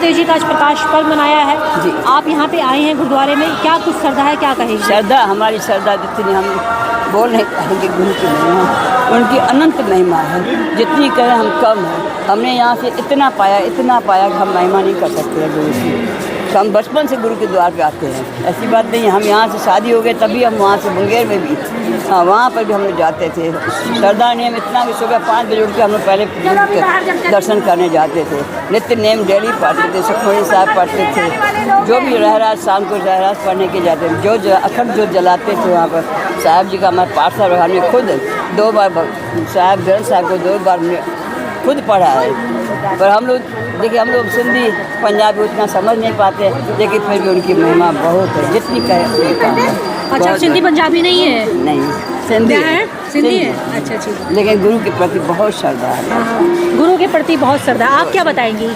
देव जी का आज प्रकाश पर्व मनाया है जी। आप यहाँ पे आए हैं गुरुद्वारे में, क्या कुछ श्रद्धा है, क्या कहेंगे? श्रद्धा, हमारी श्रद्धा जितनी हम बोल नहीं पाएंगे गुरु की महिमा, उनकी अनंत महिमा है, जितनी करें हम कम है। हमने यहाँ से इतना पाया कि हम महिमा नहीं कर सकते हैं गुरु की। तो हम बचपन से गुरु के द्वार पे आते हैं, ऐसी बात नहीं। हम यहाँ से शादी हो गए तभी हम वहाँ से मुंगेर में भी, हाँ वहाँ पर भी हम लोग जाते थे। श्रद्धा नियम इतना कि सुबह 5 बजे उठ के हम लोग पहले गुरु के दर्शन करने जाते थे। नित्य नेम डेली पढ़ते थे, सुखमणी साहब पढ़ते थे, जो भी रहराज शाम को रहराज पढ़ने के जाते थे, जो अखंड जो जलाते थे वहाँ पर साहब जी का हमारे पाठ साहब हमने खुद 2 बार साहब ग्रंथ साहब को 2 बार खुद पढ़ा है। पर हम लोग देखिए, हम लोग सिंधी पंजाबी उतना समझ नहीं पाते, लेकिन फिर भी उनकी महिमा बहुत है, जितनी कहे। अच्छा, सिंधी पंजाबी नहीं है? नहीं, सिंधी है, सिंधी है। अच्छा ठीक, लेकिन गुरु के प्रति बहुत श्रद्धा है। गुरु के प्रति बहुत श्रद्धा। आप क्या बताएंगी?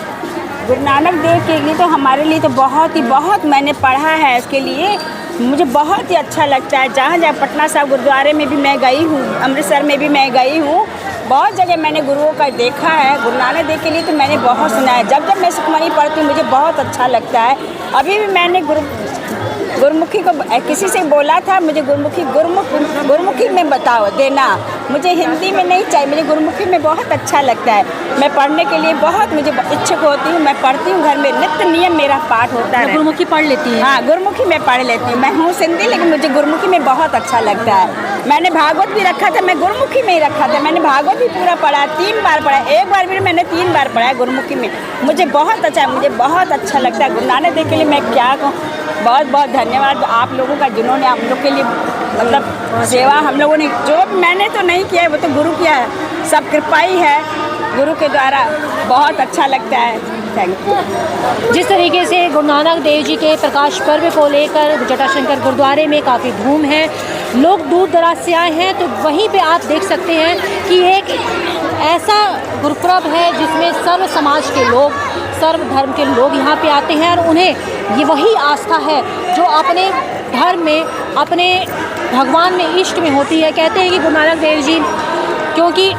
गुरु नानक देव के लिए तो हमारे लिए तो बहुत मैंने पढ़ा है, इसके लिए मुझे बहुत ही अच्छा लगता है। जहाँ जहाँ पटना साहब गुरुद्वारे में भी मैं गई हूँ, अमृतसर में भी मैं गई हूँ, बहुत जगह मैंने गुरुओं का देखा है। गुरु नानक देव के लिए तो मैंने बहुत सुना है। जब जब मैं सुखमणी पढ़ती हूँ मुझे बहुत अच्छा लगता है। अभी भी मैंने गुरुमुखी को किसी से बोला था, मुझे गुरुमुखी में बताओ देना, मुझे हिंदी में नहीं चाहिए, मुझे गुरुमुखी में बहुत अच्छा लगता है। मैं पढ़ने के लिए बहुत मुझे इच्छुक होती हूँ, मैं पढ़ती हूँ, घर में नित्य नियम मेरा पाठ होता है। गुरुमुखी पढ़ लेती है? हाँ, गुरुमुखी में पढ़ लेती हूँ। मैं हूँ सिंधी, लेकिन मुझे गुरुमुखी में बहुत अच्छा लगता है। मैंने भागवत भी रखा था, मैं गुरुमुखी में ही रखा था। मैंने भागवत भी पूरा पढ़ा, 3 बार पढ़ा, एक बार भी मैंने 3 बार पढ़ा है गुरुमुखी में। मुझे बहुत अच्छा है, मुझे बहुत अच्छा लगता है। गुरु नानक देव के लिए मैं क्या कहूँ, बहुत बहुत धन्यवाद आप लोगों का, जिन्होंने हम लोग के लिए मतलब सेवा हम लोगों ने, जो मैंने तो नहीं किया है वो तो गुरु किया है, सब कृपा ही है गुरु के द्वारा। बहुत अच्छा लगता है। Thank you. जिस तरीके से गुरु नानक देव जी के प्रकाश पर्व को लेकर जटाशंकर गुरुद्वारे में काफ़ी धूम है, लोग दूर दराज से आए हैं, तो वहीं पे आप देख सकते हैं कि एक ऐसा गुरुपर्व है जिसमें सर्व समाज के लोग, सर्व धर्म के लोग यहाँ पे आते हैं और उन्हें ये वही आस्था है जो अपने धर्म में, अपने भगवान में, इष्ट में होती है। कहते हैं कि गुरु नानक देव जी, क्योंकि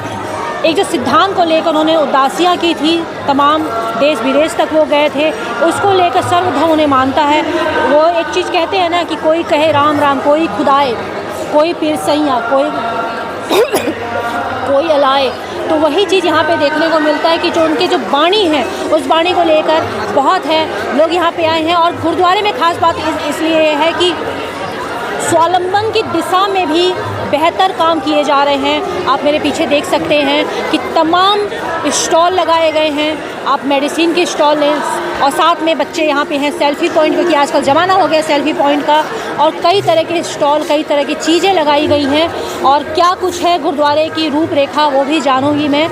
एक जो सिद्धांत को लेकर उन्होंने उदासियाँ की थी, तमाम देश विदेश तक वो गए थे, उसको लेकर सर्वधर्म उन्हें मानता है। वो एक चीज़ कहते हैं ना कि कोई कहे राम राम, कोई खुदाए, कोई पीर सैया, कोई अलाए। तो वही चीज़ यहाँ पे देखने को मिलता है कि जो उनके जो वाणी है, उस वाणी को लेकर बहुत है लोग यहाँ पे आए हैं। और गुरुद्वारे में ख़ास बात इसलिए है कि स्वावलंबन की दिशा में भी बेहतर काम किए जा रहे हैं। आप मेरे पीछे देख सकते हैं कि तमाम स्टॉल लगाए गए हैं, आप मेडिसिन के स्टॉल लें और साथ में बच्चे यहाँ पे हैं, सेल्फ़ी पॉइंट, क्योंकि आजकल ज़माना हो गया सेल्फ़ी पॉइंट का, और कई तरह के स्टॉल, कई तरह की चीज़ें लगाई गई हैं। और क्या कुछ है गुरुद्वारे की रूपरेखा वो भी जानूँगी मैं।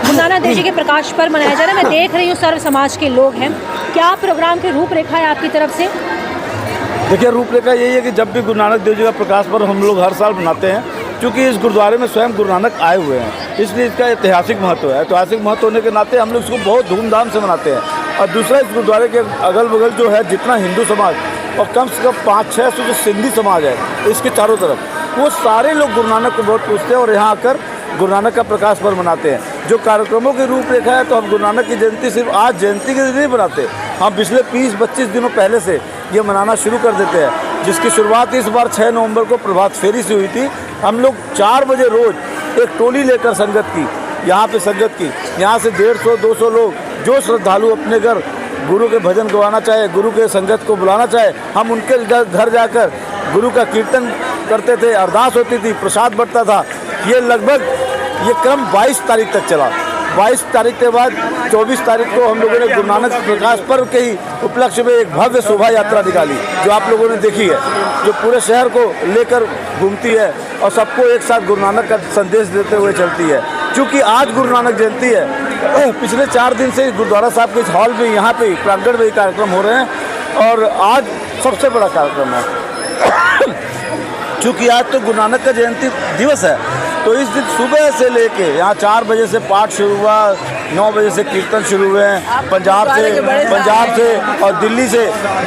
गुरु नानक देव जी के प्रकाश पर्व मनाया जा रहा है, मैं देख रही हूँ सर्व समाज के लोग हैं। क्या प्रोग्राम की रूपरेखा है आपकी तरफ से? देखिए, रूपरेखा यही है कि जब भी गुरु नानक देव जी का प्रकाश पर्व हम लोग हर साल मनाते हैं, क्योंकि इस गुरुद्वारे में स्वयं गुरु नानक आए हुए हैं, इसलिए इसका ऐतिहासिक महत्व है। ऐतिहासिक महत्व होने के नाते हम लोग इसको बहुत धूमधाम से मनाते हैं। और दूसरा, इस गुरुद्वारे के अगल बगल जो है जितना हिंदू समाज और कम से कम 500-600 जो सिंधी समाज है इसके चारों तरफ, वो सारे लोग गुरु नानक को बहुत पूछते हैं और यहाँ आकर गुरु नानक का प्रकाश पर्व मनाते हैं। जो कार्यक्रमों की रूपरेखा है, तो हम गुरु नानक की जयंती सिर्फ आज जयंती के दिन नहीं मनाते, हम पिछले 20-25 दिनों पहले से ये मनाना शुरू कर देते हैं, जिसकी शुरुआत इस बार 6 नवंबर को प्रभात फेरी से हुई थी। हम लोग 4 बजे रोज़ एक टोली लेकर संगत की, यहाँ पे संगत की, यहाँ से 150-200 लोग जो श्रद्धालु अपने घर गुरु के भजन गवाना चाहे, गुरु के संगत को बुलाना चाहे, हम उनके घर जाकर गुरु का कीर्तन करते थे, अरदास होती थी, प्रसाद बंटता था। ये क्रम 22 तारीख तक चला। 22 तारीख के बाद 24 तारीख को हम लोगों ने गुरु नानक प्रकाश पर्व के ही उपलक्ष्य में एक भव्य शोभा यात्रा निकाली, जो आप लोगों ने देखी है, जो पूरे शहर को लेकर घूमती है और सबको एक साथ गुरु नानक का संदेश देते हुए चलती है। क्योंकि आज गुरु नानक जयंती है, पिछले 4 दिन से गुरुद्वारा साहब के इस हॉल में, यहाँ पे प्रांगण में कार्यक्रम हो रहे हैं और आज सबसे बड़ा कार्यक्रम है। चूँकि आज तो गुरु नानक का जयंती दिवस है, तो इस दिन सुबह से लेके यहाँ 4 बजे से पाठ शुरू हुआ, 9 बजे से कीर्तन शुरू हुए हैं। पंजाब से और दिल्ली से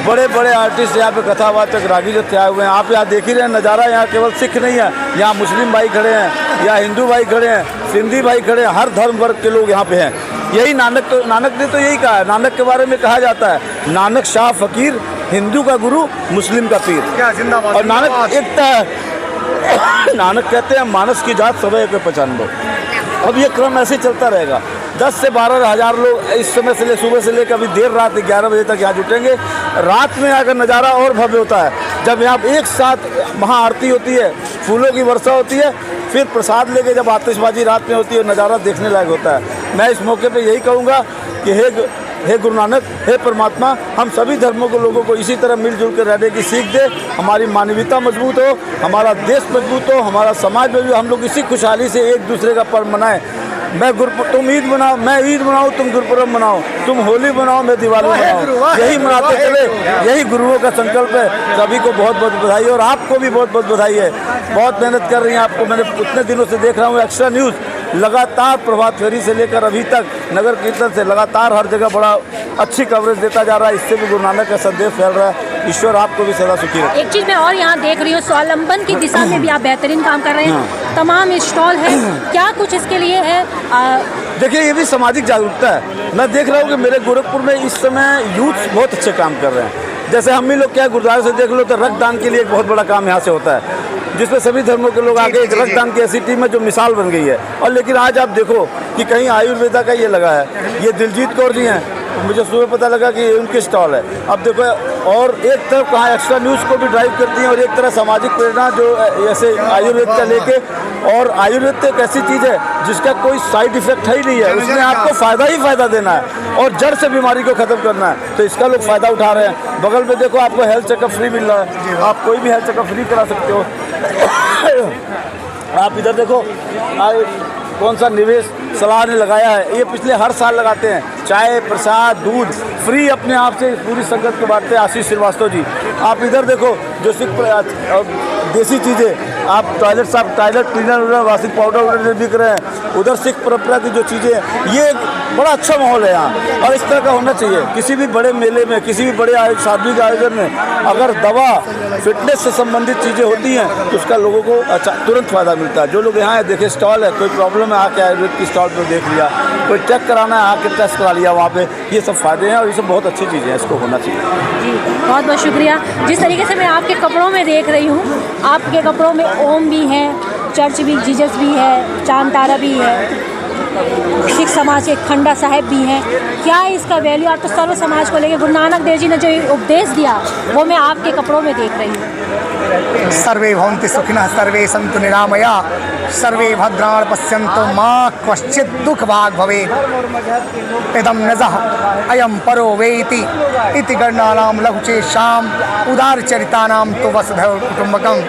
बड़े बड़े आर्टिस्ट यहाँ पे कथावाचक रागी जत्थे आए हुए हैं। आप यहाँ देख ही रहे हैं नज़ारा, यहाँ केवल सिख नहीं है, यहाँ मुस्लिम भाई खड़े हैं, यहाँ हिंदू भाई खड़े हैं, सिंधी भाई खड़े हैं, हर धर्म वर्ग के लोग यहाँ पे हैं। यही नानक ने तो यही कहा है। नानक के बारे में कहा जाता है, नानक शाह फकीर, हिंदू का गुरु, मुस्लिम का पीर। क्या जिंदाबाद। और नानक एकता है। नानक कहते हैं मानस की जात सवै के पहचान लो। अब ये क्रम ऐसे चलता रहेगा। 10 से 12 हज़ार लोग इस समय से सुबह से लेकर अभी देर रात 11 बजे तक यहाँ जुटेंगे। रात में आकर नज़ारा और भव्य होता है, जब यहाँ एक साथ महाआरती होती है, फूलों की वर्षा होती है, फिर प्रसाद लेके जब आतिशबाजी रात में होती है, नज़ारा देखने लायक होता है। मैं इस मौके पे यही कहूँगा कि हे गुरु नानक, हे परमात्मा, हम सभी धर्मों के लोगों को इसी तरह मिलजुल कर रहने की सीख दे। हमारी मानवीयता मजबूत हो, हमारा देश मजबूत हो, हमारा समाज में भी हम लोग इसी खुशहाली से एक दूसरे का पर्व मनाएं। तुम ईद मनाओ, मैं ईद मनाऊँ, तुम गुरुपुरब मनाओ, तुम होली मनाओ, मैं दिवाली मनाऊँ, यही मनाते चले। यही गुरुओं का संकल्प है। सभी को बहुत बहुत बधाई और आपको भी बहुत बहुत बधाई है। बहुत मेहनत कर रही हैं आपको। मैंने उतने दिनों से देख रहा हूँ एक्स्ट्रा न्यूज़ लगातार प्रभात फेरी से लेकर अभी तक नगर कीर्तन से लगातार हर जगह बड़ा अच्छी कवरेज देता जा रहा है। इससे भी गुरु नानक का संदेश फैल रहा है। ईश्वर आपको भी सदा सुखी रखे। एक चीज़ मैं और यहाँ देख रही हूँ, स्वावलंबन की दिशा में भी आप बेहतरीन काम कर रहे हैं। तमाम स्टॉल है, क्या कुछ इसके लिए है? देखिए, ये भी सामाजिक जागरूकता है। मैं देख रहा हूँ कि मेरे गोरखपुर में इस समय यूथ बहुत अच्छे काम कर रहे हैं। जैसे हम ही लोग क्या गुरुद्वारे से देख लो तो रक्तदान के लिए एक बहुत बड़ा काम यहाँ से होता है, जिसमें सभी धर्मों के लोग आगे एक रक्तदान की ऐसी टीम है जो मिसाल बन गई है। और लेकिन आज आप देखो कि कहीं आयुर्वेदा का ये लगा है, ये दिलजीत कौर जी हैं, मुझे सुबह पता लगा कि उनके स्टॉल है। अब देखो, और एक तरफ कहाँ एक्स्ट्रा न्यूज़ को भी ड्राइव करती हैं और एक तरफ सामाजिक प्रेरणा जो ऐसे आयुर्वेद का लेके। और आयुर्वेद तो एक ऐसी चीज़ है जिसका कोई साइड इफेक्ट है ही नहीं है, उसमें आपको फ़ायदा ही फ़ायदा देना है और जड़ से बीमारी को ख़त्म करना है। तो इसका लोग फ़ायदा उठा रहे हैं। बगल में देखो, आपको हेल्थ चेकअप फ्री मिल रहा है, आप कोई भी हेल्थ चेकअप फ्री करा सकते हो। आप इधर देखो, कौन सा निवेश सलाह ने लगाया है, ये पिछले हर साल लगाते हैं। चाय, प्रसाद, दूध फ्री अपने आप से पूरी संगत को बांटते हैं आशीष श्रीवास्तव जी। आप इधर देखो, जो सिख देसी चीज़ें, आप टॉयलेट क्लीनर, वाशिंग पाउडर बिक रहे हैं। उधर सिख परंपरा की जो चीज़ें हैं, ये बड़ा अच्छा माहौल है यहाँ और इस तरह का होना चाहिए। किसी भी बड़े मेले में, किसी भी बड़े सार्वजनिक आयोजन में अगर दवा, फिटनेस से संबंधित चीज़ें होती हैं तो उसका लोगों को अच्छा तुरंत फ़ायदा मिलता है। जो लोग यहाँ है, देखे स्टॉल है, कोई प्रॉब्लम है आके आयुर्वेद की स्टॉल पर देख लिया, कोई चेक कराना है आके टेस्ट करा लिया वहाँ पे। ये सब फ़ायदे हैं और ये सब बहुत अच्छी चीज़ें हैं, इसको होना चाहिए। जी, बहुत बहुत शुक्रिया। जिस तरीके से मैं आपके कपड़ों में देख रही हूँ, आपके कपड़ों में ओम भी है, चर्च भी, जीसस भी है, चांद तारा भी है, सिख समाज के खंडा साहिब भी हैं। क्या इसका वैल्यू आप तो सर्व समाज को लेकर गुरु नानक देव जी ने जो उपदेश दिया वो मैं आपके कपड़ों में देख रही हूँ। सर्वे भवन्ति सुखिनः, सर्वे सन्तु निरामया, सर्वे भद्राणि पश्यन्तु मा कश्चित् दुःख भाग् भवेत्। इदं नजः अयं परो वेति इति गणानां लघुचेषाम् उदारचरितानां तु वसुधैव कुटुम्बकम्।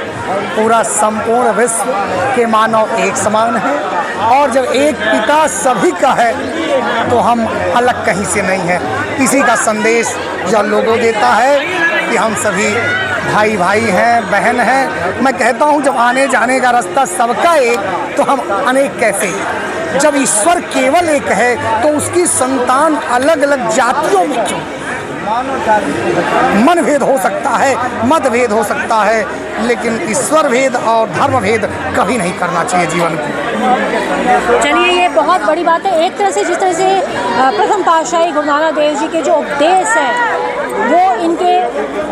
पूरा संपूर्ण विश्व के मानव एक समान है और जब एक पिता सभी का है तो हम अलग कहीं से नहीं है। इसी का संदेश जो लोगों देता है कि हम सभी भाई भाई हैं, बहन हैं। मैं कहता हूँ जब आने जाने का रास्ता सबका एक तो हम अनेक कैसे? जब ईश्वर केवल एक है तो उसकी संतान अलग अलग जातियों में क्यों? मन भेद हो सकता है, मत भेद हो सकता है, लेकिन ईश्वर भेद और धर्म भेद कभी नहीं करना चाहिए जीवन को। चलिए, ये बहुत बड़ी बात है। एक तरह से जिस तरह से प्रथम पातशाही गुरु नानक देव जी के जो उपदेश हैं वो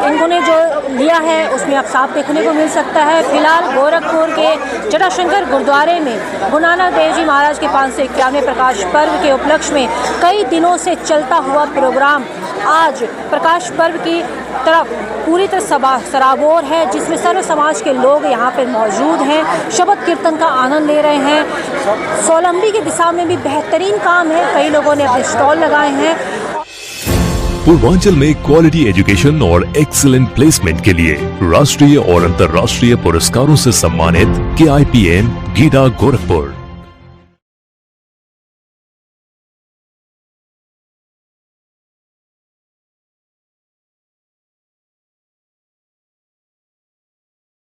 इन्होंने जो लिया है उसमें अब साफ देखने को मिल सकता है। फिलहाल गोरखपुर के जटाशंकर गुरुद्वारे में गुरु नानक देव जी महाराज के 551वें प्रकाश पर्व के उपलक्ष्य में कई दिनों से चलता हुआ प्रोग्राम आज प्रकाश पर्व की तरफ पूरी तरह सराबोर है, जिसमें सर्व समाज के लोग यहाँ पर मौजूद हैं, शबद कीर्तन का आनंद ले रहे हैं। स्वावलंबी की दिशा में भी बेहतरीन काम है, कई लोगों ने अपने स्टॉल लगाए हैं। पूर्वांचल में क्वालिटी एजुकेशन और एक्सीलेंट प्लेसमेंट के लिए राष्ट्रीय और अंतर्राष्ट्रीय पुरस्कारों से सम्मानित KIPM गीडा गोरखपुर।